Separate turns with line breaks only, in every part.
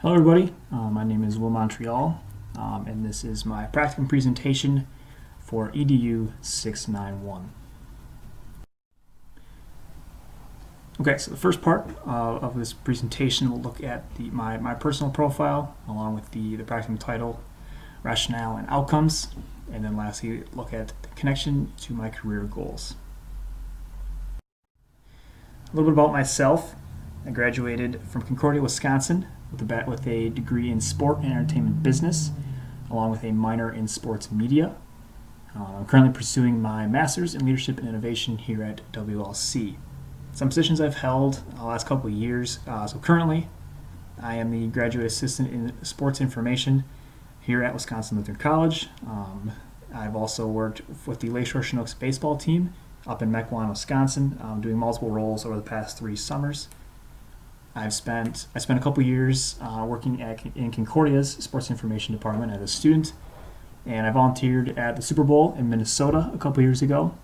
Hello everybody, my name is Will Montreal, and this is my Practicum Presentation for EDU 691. Okay, so the first part of this presentation will look at my personal profile along with the Practicum title, rationale, and outcomes, and then lastly look at the connection to my career goals. A little bit about myself. I graduated from Concordia, Wisconsin with a degree in sport and entertainment business, along with a minor in sports media. I'm currently pursuing my master's in leadership and innovation here at WLC. Some positions I've held the last couple of years. So currently, I am the graduate assistant in sports information here at Wisconsin Lutheran College. I've also worked with the Lakeshore Chinooks baseball team up in Mequon, Wisconsin, doing multiple roles over the past 3 summers. I spent a couple years working in Concordia's sports information department as a student, and I volunteered at the Super Bowl in Minnesota a couple years ago,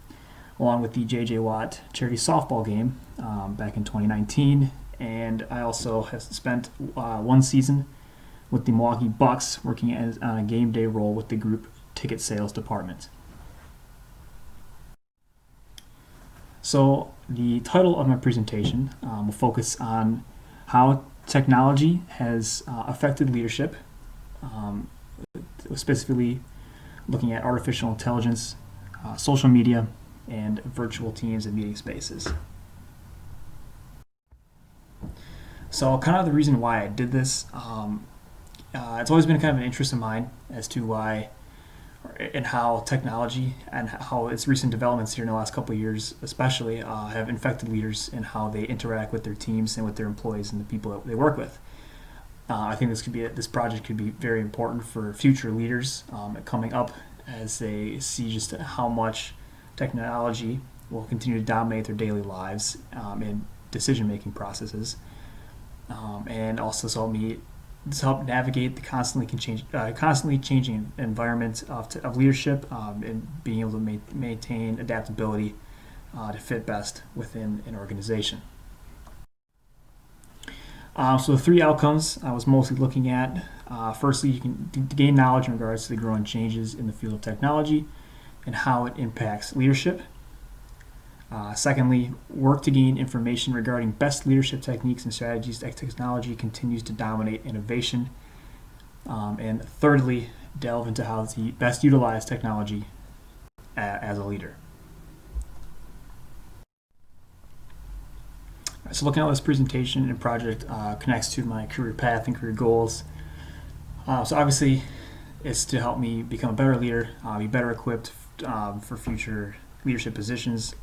along with the J.J. Watt charity softball game back in 2019. And I also have spent 1 season with the Milwaukee Bucks, working on a game day role with the group ticket sales department. So the title of my presentation will focus on how technology has affected leadership, specifically looking at artificial intelligence, social media, and virtual teams and meeting spaces. So kind of the reason why I did this, it's always been kind of an interest of mine as to why and how technology and how its recent developments here in the last couple of years especially have infected leaders in how they interact with their teams and with their employees and the people that they work with. I think this project could be very important for future leaders coming up as they see just how much technology will continue to dominate their daily lives and decision-making processes, and also help navigate the constantly changing environment of leadership and being able to maintain adaptability to fit best within an organization. So the 3 outcomes I was mostly looking at. Firstly, you can gain knowledge in regards to the growing changes in the field of technology and how it impacts leadership. Secondly, work to gain information regarding best leadership techniques and strategies that technology continues to dominate innovation. And thirdly, delve into how to best utilize technology as a leader. So looking at this presentation and project connects to my career path and career goals. So obviously, it's to help me become a better leader, be better equipped for future leadership positions,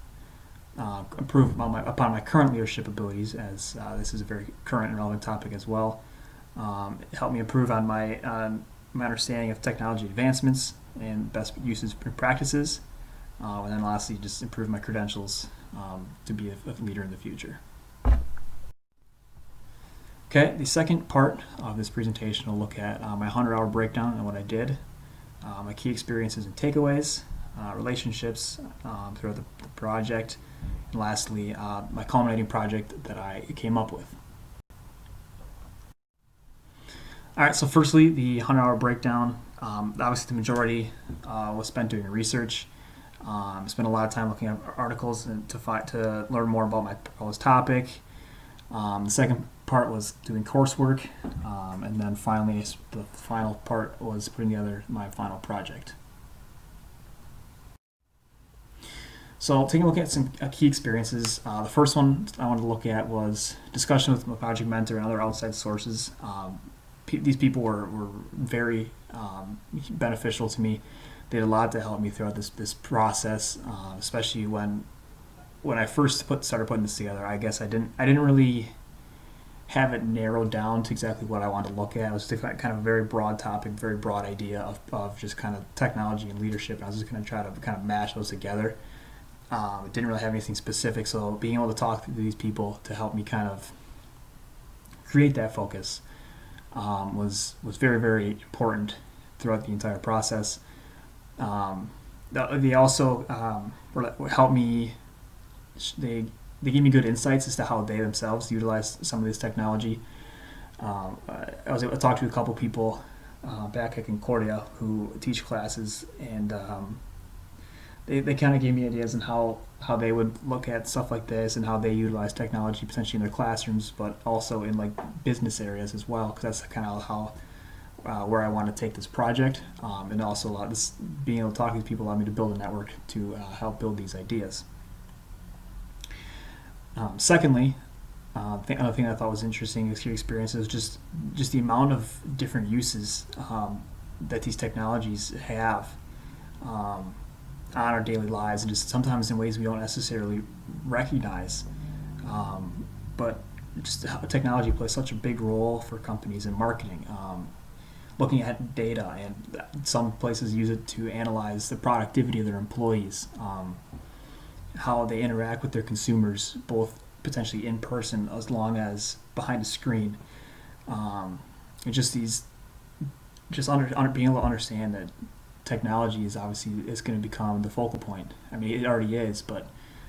improve upon my current leadership abilities, as this is a very current and relevant topic as well. Help me improve on my understanding of technology advancements and best uses and practices. And then lastly, just improve my credentials to be a leader in the future. Okay, the second part of this presentation will look at my 100-hour breakdown and what I did, my key experiences and takeaways, relationships throughout the project, and lastly, my culminating project that I came up with. All right, so firstly, the 100-hour breakdown. Obviously, the majority was spent doing research. Spent a lot of time looking at articles and to learn more about my proposed topic. The second part was doing coursework, and then finally, the final part was putting together my final project. So taking a look at some key experiences, the first one I wanted to look at was discussion with my project mentor and other outside sources. These people were very beneficial to me. They did a lot to help me throughout this process, especially when I first started putting this together. I guess I didn't really have it narrowed down to exactly what I wanted to look at. It was just kind of a very broad topic, very broad idea of just kind of technology and leadership, and I was just going to try to kind of mash those together. It didn't really have anything specific, so being able to talk to these people to help me kind of create that focus was very, very important throughout the entire process. They also helped me. They gave me good insights as to how they themselves utilize some of this technology. I was able to talk to a couple people back at Concordia who teach classes, and they kind of gave me ideas on how they would look at stuff like this and how they utilize technology potentially in their classrooms, but also in like business areas as well, because that's kind of how where I want to take this project, and also this being able to talk to these people allowed me to build a network to help build these ideas. Secondly, another thing I thought was interesting experience is just the amount of different uses that these technologies have on our daily lives, and just sometimes in ways we don't necessarily recognize. But just how technology plays such a big role for companies in marketing. Looking at data, and some places use it to analyze the productivity of their employees, how they interact with their consumers, both potentially in person as long as behind a screen. And just these, being able to understand that technology is obviously is going to become the focal point. I mean, it already is, but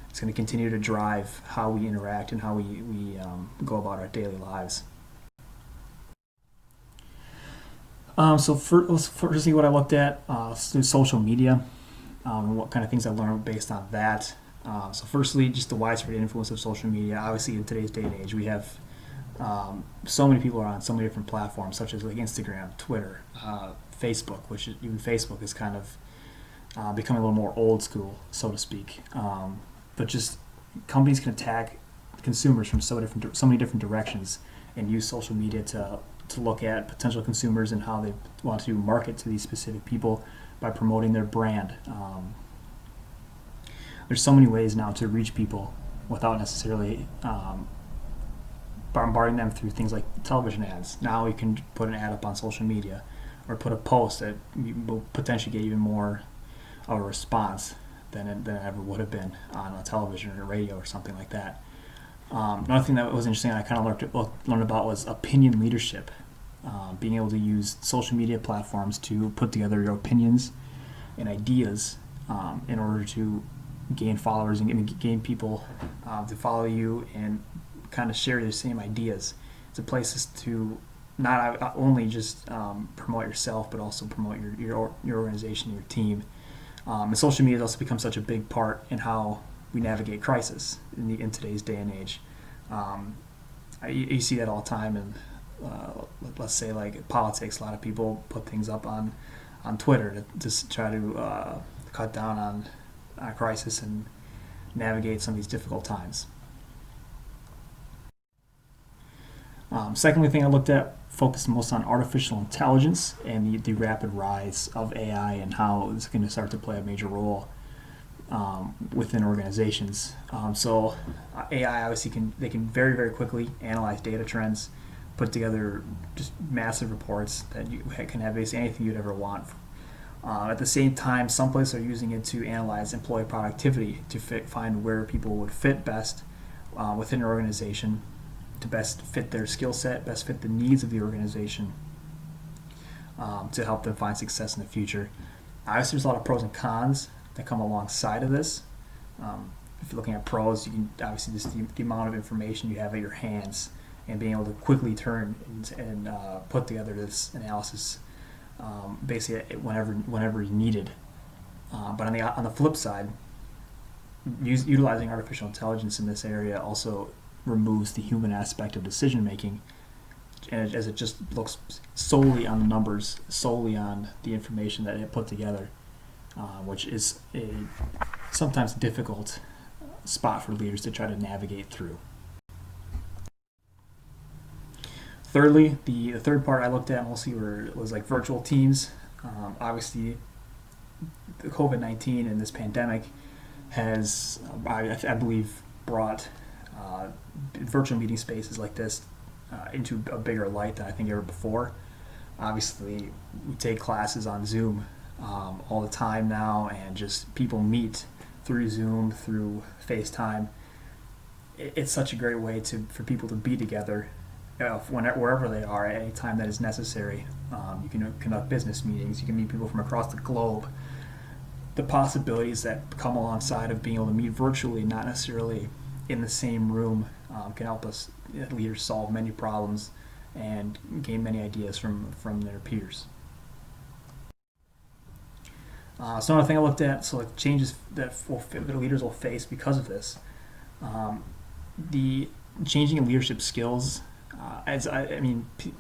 it's going to continue to drive how we interact and how we go about our daily lives. So firstly, what I looked at through social media, and what kind of things I learned based on that. So firstly, just the widespread influence of social media. Obviously, in today's day and age, we have so many people are on so many different platforms, such as like Instagram, Twitter, Facebook, which even Facebook is kind of becoming a little more old school, so to speak. But just companies can attack consumers from so many different directions, and use social media to look at potential consumers and how they want to market to these specific people by promoting their brand. There's so many ways now to reach people without necessarily bombarding them through things like television ads. Now you can put an ad up on social media or put a post that will potentially get even more of a response than it ever would have been on a television or radio or something like that. Another thing that was interesting I kind of learned about was opinion leadership. Being able to use social media platforms to put together your opinions and ideas in order to gain followers and gain people to follow you and kind of share the same ideas. It's a place to not only just promote yourself, but also promote your organization, your team. And social media has also become such a big part in how we navigate crisis in today's day and age. You see that all the time, and let's say like politics. A lot of people put things up on Twitter to just try to cut down on crisis and navigate some of these difficult times. Secondly, thing I looked at focused most on artificial intelligence and the rapid rise of AI and how it's going to start to play a major role within organizations. So AI obviously can very, very quickly analyze data trends, put together just massive reports that you can have basically anything you'd ever want. At the same time, some places are using it to analyze employee productivity to find where people would fit best within an organization, to best fit their skill set, best fit the needs of the organization, to help them find success in the future. Obviously, there's a lot of pros and cons that come alongside of this. If you're looking at pros, you can obviously just the amount of information you have at your hands and being able to quickly turn and put together this analysis basically whenever needed. But on the flip side, utilizing artificial intelligence in this area also removes the human aspect of decision making, and as it just looks solely on the numbers, solely on the information that it put together, which is a sometimes difficult spot for leaders to try to navigate through. Thirdly, the third part I looked at mostly was like virtual teams. Obviously, the COVID-19 and this pandemic has, I believe, brought virtual meeting spaces like this into a bigger light than I think ever before. Obviously, we take classes on Zoom all the time now, and just people meet through Zoom, through FaceTime. It's such a great way for people to be together wherever they are at any time that is necessary. You can conduct business meetings. You can meet people from across the globe. The possibilities that come alongside of being able to meet virtually, not necessarily in the same room, can help us leaders solve many problems and gain many ideas from their peers. So another thing I looked at, so like changes that leaders will face because of this. The changing in leadership skills,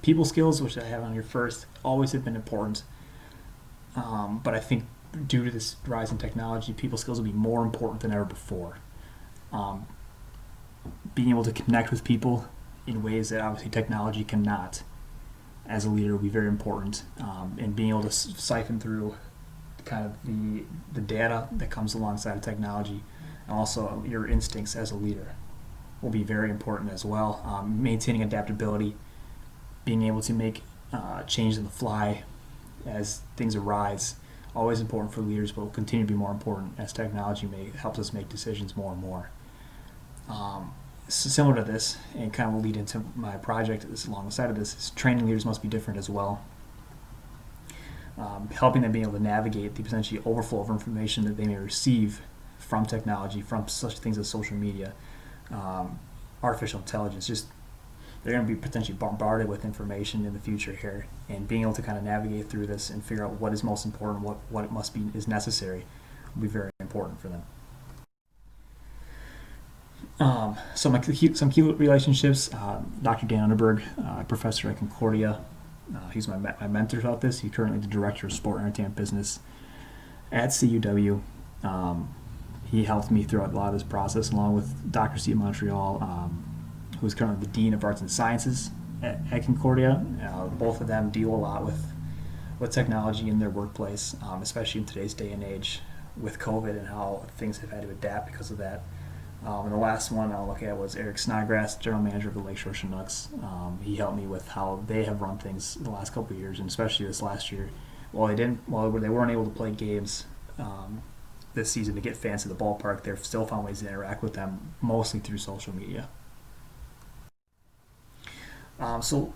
people skills, which I have on here first, always have been important. But I think due to this rise in technology, people skills will be more important than ever before. Being able to connect with people in ways that obviously technology cannot, as a leader, will be very important. And being able to siphon through kind of the data that comes alongside of technology, and also your instincts as a leader, will be very important as well. Maintaining adaptability, being able to make changes on the fly as things arise, always important for leaders, but will continue to be more important as technology helps us make decisions more and more. So similar to this, and kind of will lead into my project alongside of this, is training leaders must be different as well. Helping them be able to navigate the potentially overflow of information that they may receive from technology, from such things as social media, artificial intelligence. Just they're going to be potentially bombarded with information in the future here, and being able to kind of navigate through this and figure out what is most important, what it must be is necessary, will be very important for them. So some key relationships. Dr. Dan Underberg, professor at Concordia. He's my mentor about this. He's currently the director of sport and entertainment business at CUW. He helped me throughout a lot of this process, along with Dr. C. Montreal, who's currently the Dean of Arts and Sciences at Concordia. Both of them deal a lot with technology in their workplace, especially in today's day and age with COVID and how things have had to adapt because of that. And the last one I'll look at was Eric Snodgrass, general manager of the Lakeshore Chinooks. He helped me with how they have run things the last couple of years, and especially this last year. While they weren't able to play games this season to get fans to the ballpark, they've still found ways to interact with them, mostly through social media. Looking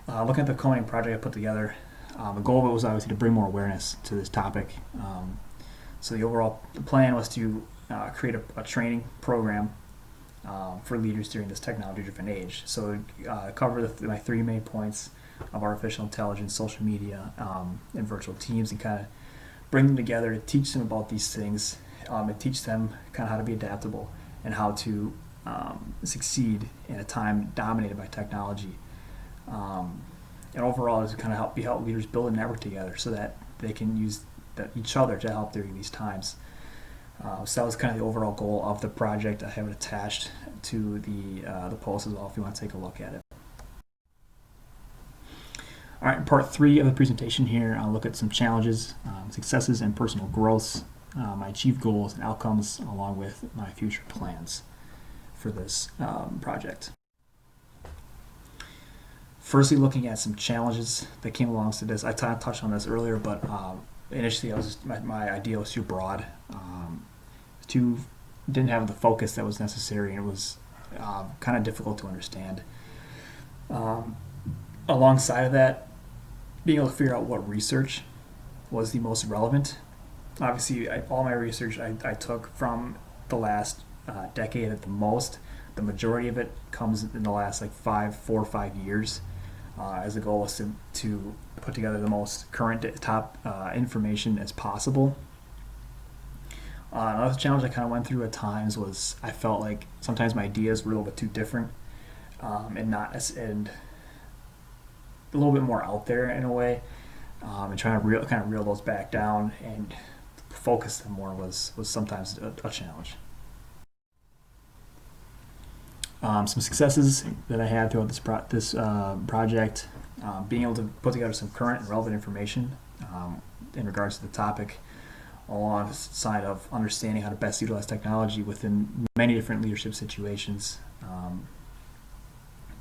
at the coding project I put together, the goal of it was obviously to bring more awareness to this topic. So the plan was to create a training program for leaders during this technology-driven age. So cover my three main points of artificial intelligence, social media, and virtual teams, and kind of bring them together to teach them about these things, and teach them kind of how to be adaptable and how to succeed in a time dominated by technology. And overall, is to kind of help leaders build a network together so that they can use each other to help during these times. So that was kind of the overall goal of the project. I have it attached to the post as well if you want to take a look at it. All right, in part 3 of the presentation here, I'll look at some challenges, successes, and personal growths, my achieved goals and outcomes, along with my future plans for this project. Firstly, looking at some challenges that came along to this. I touched on this earlier, but initially my idea was too broad. Didn't have the focus that was necessary, and it was kind of difficult to understand. Alongside of that, being able to figure out what research was the most relevant. Obviously, all my research I took from the last decade at the most. The majority of it comes in the last 4 or 5 years. As the goal was to put together the most current top information as possible. Another challenge I kind of went through at times was I felt like sometimes my ideas were a little bit too different, and a little bit more out there in a way, and trying to reel those back down and focus them more was sometimes a challenge. Some successes that I had throughout this project, being able to put together some current and relevant information in regards to the topic, alongside of understanding how to best utilize technology within many different leadership situations,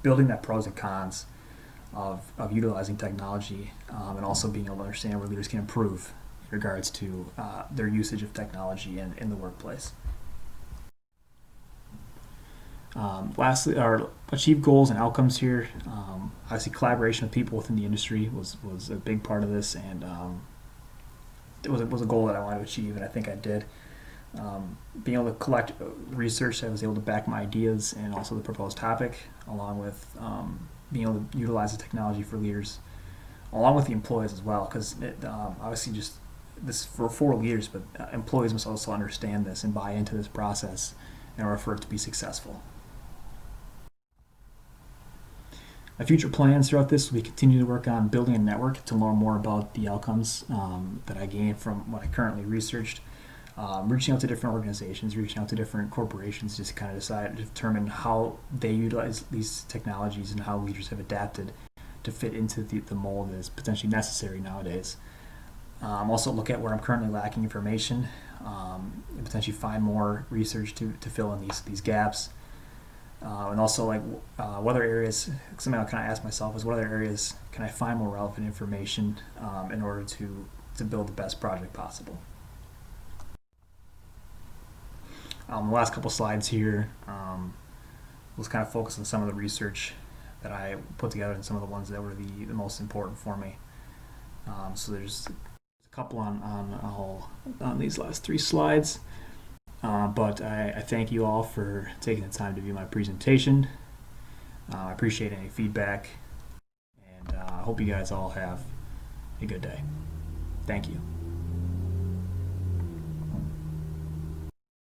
building that pros and cons of utilizing technology, and also being able to understand where leaders can improve in regards to their usage of technology in the workplace. Lastly, our achieved goals and outcomes here. Obviously, collaboration with people within the industry was a big part of this, and it was a goal that I wanted to achieve, and I think I did. Being able to collect research that was able to back my ideas and also the proposed topic, along with being able to utilize the technology for leaders, along with the employees as well, because obviously just this for leaders, but employees must also understand this and buy into this process in order for it to be successful. My future plans throughout this will be continue to work on building a network to learn more about the outcomes that I gained from what I currently researched. Reaching out to different organizations, reaching out to different corporations, just to kind of determine how they utilize these technologies and how leaders have adapted to fit into the mold that is potentially necessary nowadays. Also look at where I'm currently lacking information, and potentially find more research to fill in these gaps. And also what other areas, something I kind of ask myself is what other areas can I find more relevant information in order to build the best project possible. The last couple slides here, let's kind of focus on some of the research that I put together and some of the ones that were the most important for me. So there's a couple on these last 3 slides. But I thank you all for taking the time to view my presentation. I appreciate any feedback, and I hope you guys all have a good day. Thank you.